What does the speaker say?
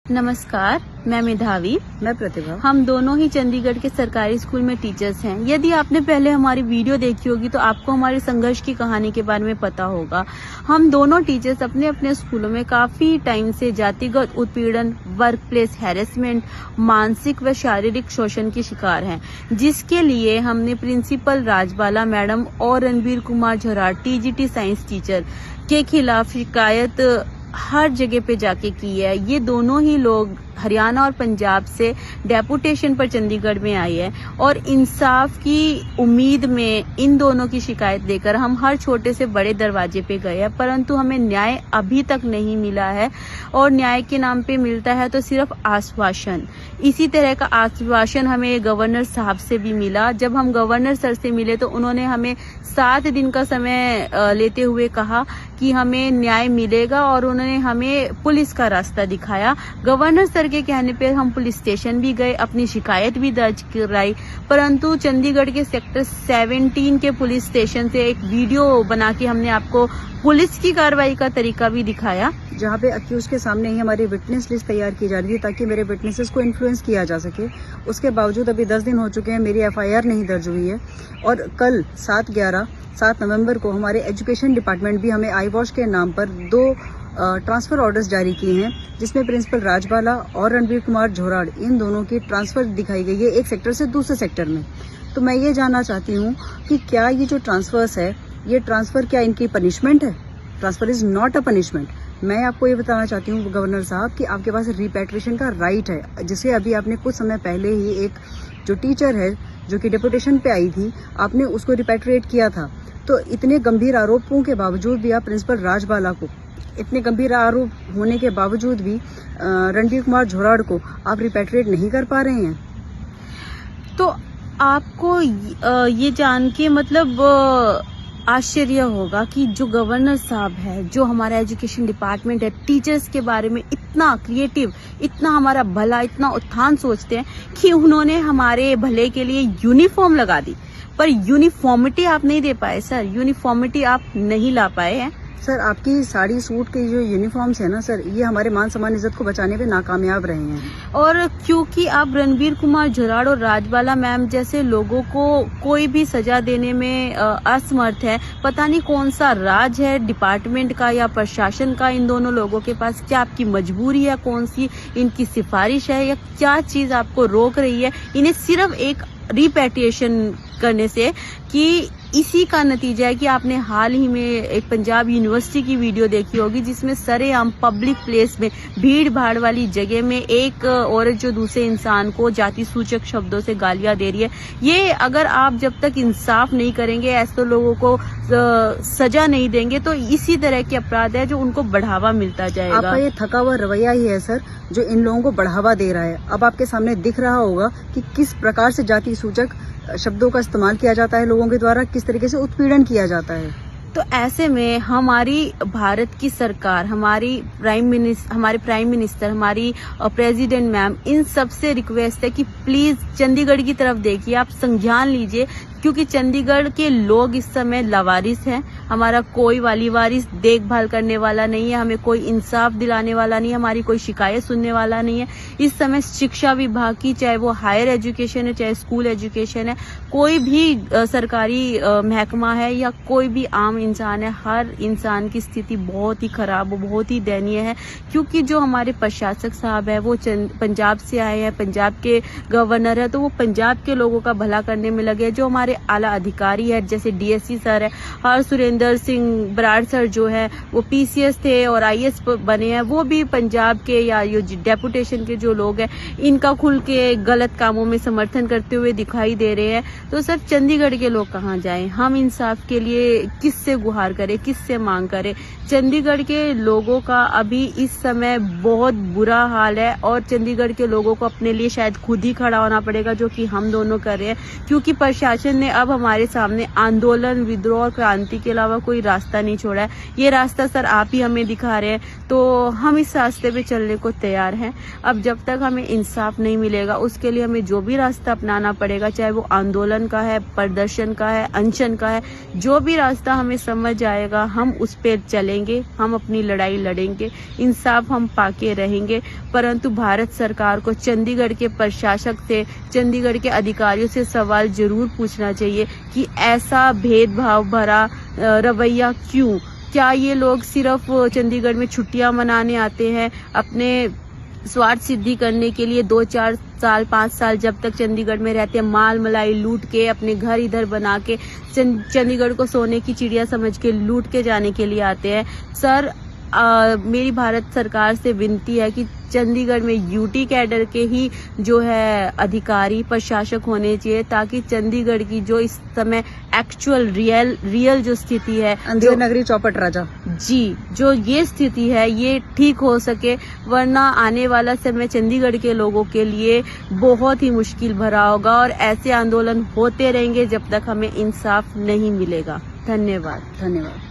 नमस्कार, मैं मेधावी। मैं प्रतिभा। हम दोनों ही चंडीगढ़ के सरकारी स्कूल में टीचर्स हैं। यदि आपने पहले हमारी वीडियो देखी होगी तो आपको हमारे संघर्ष की कहानी के बारे में पता होगा। हम दोनों टीचर्स अपने अपने स्कूलों में काफी टाइम से जातिगत उत्पीड़न, वर्क प्लेस हैरेसमेंट, मानसिक व शारीरिक शोषण के शिकार हैं, जिसके लिए हमने प्रिंसिपल राजबाला मैडम और Ranbir Kumar Jhorar TGT science teacher के खिलाफ शिकायत हर जगह पे जाके की है। ये दोनों ही लोग हरियाणा और पंजाब से डेपुटेशन पर चंडीगढ़ में आए हैं और इंसाफ की उम्मीद में इन दोनों की शिकायत देकर हम हर छोटे से बड़े दरवाजे पे गए हैं, परंतु हमें न्याय अभी तक नहीं मिला है। और न्याय के नाम पे मिलता है तो सिर्फ आश्वासन। इसी तरह का आश्वासन हमें गवर्नर साहब से भी मिला। जब हम गवर्नर सर से मिले तो उन्होंने हमें 7 दिन का समय लेते हुए कहा कि हमें न्याय मिलेगा और उन्होंने हमें पुलिस का रास्ता दिखाया। गवर्नर सर के कहने पे हम पुलिस स्टेशन भी गए, अपनी शिकायत भी दर्ज कराई, परंतु चंडीगढ़ के सेक्टर 17 के पुलिस स्टेशन से एक वीडियो बना के हमने आपको पुलिस की कार्रवाई का तरीका भी दिखाया, जहाँ पे अक्यूज के सामने ही हमारी विटनेस लिस्ट तैयार की जा रही थी ताकि मेरे विटनेसेस को इन्फ्लुएंस किया जा सके। उसके बावजूद अभी 10 दिन हो चुके हैं, मेरी एफआईआर नहीं दर्ज हुई है। और कल 7 नवंबर को हमारे एजुकेशन डिपार्टमेंट भी हमें आई वॉश के नाम पर 2 ट्रांसफर ऑर्डर्स जारी किए हैं, जिसमें प्रिंसिपल राजबाला और रणबीर कुमार झोराड़ इन दोनों की ट्रांसफर दिखाई गई है एक सेक्टर से दूसरे सेक्टर में। तो मैं ये जानना चाहती हूँ कि क्या ये जो ट्रांसफर्स है, ये ट्रांसफर क्या इनकी पनिशमेंट है? Transfer is not a punishment. मैं आपको ये बताना चाहती हूँ गवर्नर साहब कि आपके पास रिपैट्रिएशन का राइट है, जिसे अभी आपने कुछ समय पहले ही एक जो टीचर है जो कि डेपुटेशन पे आई थी, आपने उसको रिपैट्रिएट किया था। तो इतने गंभीर आरोपों के बावजूद भी आप प्रिंसिपल राजबाला को, इतने गंभीर आरोप होने के बावजूद भी रणबीर कुमार झोराड़ को आप रिपैट्रिएट नहीं कर पा रहे हैं। तो आपको ये जान के मतलब आश्चर्य होगा कि जो गवर्नर साहब है, जो हमारा एजुकेशन डिपार्टमेंट है, टीचर्स के बारे में इतना क्रिएटिव, इतना हमारा भला, इतना उत्थान सोचते हैं कि उन्होंने हमारे भले के लिए यूनिफॉर्म लगा दी, पर यूनिफॉर्मिटी आप नहीं दे पाए सर। यूनिफॉर्मिटी आप नहीं ला पाए हैं सर। आपकी साड़ी सूट के जो यूनिफॉर्म्स है ना सर, ये हमारे मान सम्मान इज्जत को बचाने में नाकामयाब रहे हैं। और क्योंकि आप रणबीर कुमार झोराड़ और राजबाला मैम जैसे लोगों को कोई भी सजा देने में असमर्थ है। पता नहीं कौन सा राज है डिपार्टमेंट का या प्रशासन का इन दोनों लोगों के पास। क्या आपकी मजबूरी है, कौन सी इनकी सिफारिश है, या क्या चीज आपको रोक रही है इन्हें सिर्फ एक रिपैट्रिएशन करने से? कि इसी का नतीजा है कि आपने हाल ही में एक पंजाब यूनिवर्सिटी की वीडियो देखी होगी, जिसमें सरेआम पब्लिक प्लेस में, भीड़ भाड़ वाली जगह में एक औरत जो दूसरे इंसान को जाति सूचक शब्दों से गालियां दे रही है। ये अगर आप जब तक इंसाफ नहीं करेंगे, ऐसे लोगों को सजा नहीं देंगे, तो इसी तरह के अपराध है जो उनको बढ़ावा मिलता जाएगा। आपका ये थका हुआ रवैया ही है सर जो इन लोगों को बढ़ावा दे रहा है। अब आपके सामने दिख रहा होगा कि किस प्रकार से जाति सूचक शब्दों का इस्तेमाल किया जाता है लोगों के द्वारा, किस तरीके से उत्पीड़न किया जाता है। तो ऐसे में हमारी भारत की सरकार, हमारे प्राइम मिनिस्टर, हमारी प्रेसिडेंट मैम, इन सब से रिक्वेस्ट है कि प्लीज चंडीगढ़ की तरफ देखिए, आप संज्ञान लीजिए, क्योंकि चंडीगढ़ के लोग इस समय लावारिस हैं। हमारा कोई वाली वारिस देखभाल करने वाला नहीं है, हमें कोई इंसाफ दिलाने वाला नहीं है, हमारी कोई शिकायत सुनने वाला नहीं है। इस समय शिक्षा विभाग की, चाहे वो हायर एजुकेशन है, चाहे स्कूल एजुकेशन है, कोई भी सरकारी महकमा है या कोई भी आम इंसान है, हर इंसान की स्थिति बहुत ही खराब, बहुत ही दयनीय है। क्योंकि जो हमारे प्रशासक साहब है वो पंजाब से आए हैं, पंजाब के गवर्नर है, तो वो पंजाब के लोगों का भला करने में लगे। जो हमारे आला अधिकारी है, जैसे डीएससी सर है, और सुरेंद्र सिंह बराड़ सर जो है वो पीसीएस थे और आईएएस बने हैं, वो भी पंजाब के या डेपुटेशन के जो लोग हैं, इनका खुल के गलत कामों में समर्थन करते हुए दिखाई दे रहे हैं। तो सर चंडीगढ़ के लोग कहाँ जाएं? हम इंसाफ के लिए किससे गुहार करें, किससे मांग करें? चंडीगढ़ के लोगों का अभी इस समय बहुत बुरा हाल है और चंडीगढ़ के लोगों को अपने लिए शायद खुद ही खड़ा होना पड़ेगा, जो कि हम दोनों कर रहे हैं। क्योंकि प्रशासन इन्होंने अब हमारे सामने आंदोलन, विद्रोह और क्रांति के अलावा कोई रास्ता नहीं छोड़ा है। ये रास्ता सर आप ही हमें दिखा रहे हैं, तो हम इस रास्ते पे चलने को तैयार हैं। अब जब तक हमें इंसाफ नहीं मिलेगा उसके लिए हमें जो भी रास्ता अपनाना पड़ेगा, चाहे वो आंदोलन का है, प्रदर्शन का है, अनशन का है, जो भी रास्ता हमें समझ आएगा हम उस पे चलेंगे, हम अपनी लड़ाई लड़ेंगे, इंसाफ हम पाके रहेंगे। परंतु भारत सरकार को चंडीगढ़ के प्रशासक से, चंडीगढ़ के अधिकारियों से सवाल जरूर पूछना चाहिए कि ऐसा भेदभाव भरा रवैया क्यों? क्या ये लोग सिर्फ चंडीगढ़ में छुट्टियां मनाने आते हैं, अपने स्वार्थ सिद्धि करने के लिए 2-4 साल 5 साल जब तक चंडीगढ़ में रहते हैं माल मलाई लूट के अपने घर इधर बना के चंडीगढ़ को सोने की चिड़िया समझ के लूट के जाने के लिए आते हैं? सर मेरी भारत सरकार से विनती है कि चंडीगढ़ में यूटी कैडर के ही जो है अधिकारी प्रशासक होने चाहिए, ताकि चंडीगढ़ की जो इस समय एक्चुअल रियल जो स्थिति है, अंधेर नगरी चौपट राजा जी, जो ये स्थिति है ये ठीक हो सके, वरना आने वाला समय चंडीगढ़ के लोगों के लिए बहुत ही मुश्किल भरा होगा और ऐसे आंदोलन होते रहेंगे जब तक हमें इंसाफ नहीं मिलेगा। धन्यवाद। धन्यवाद।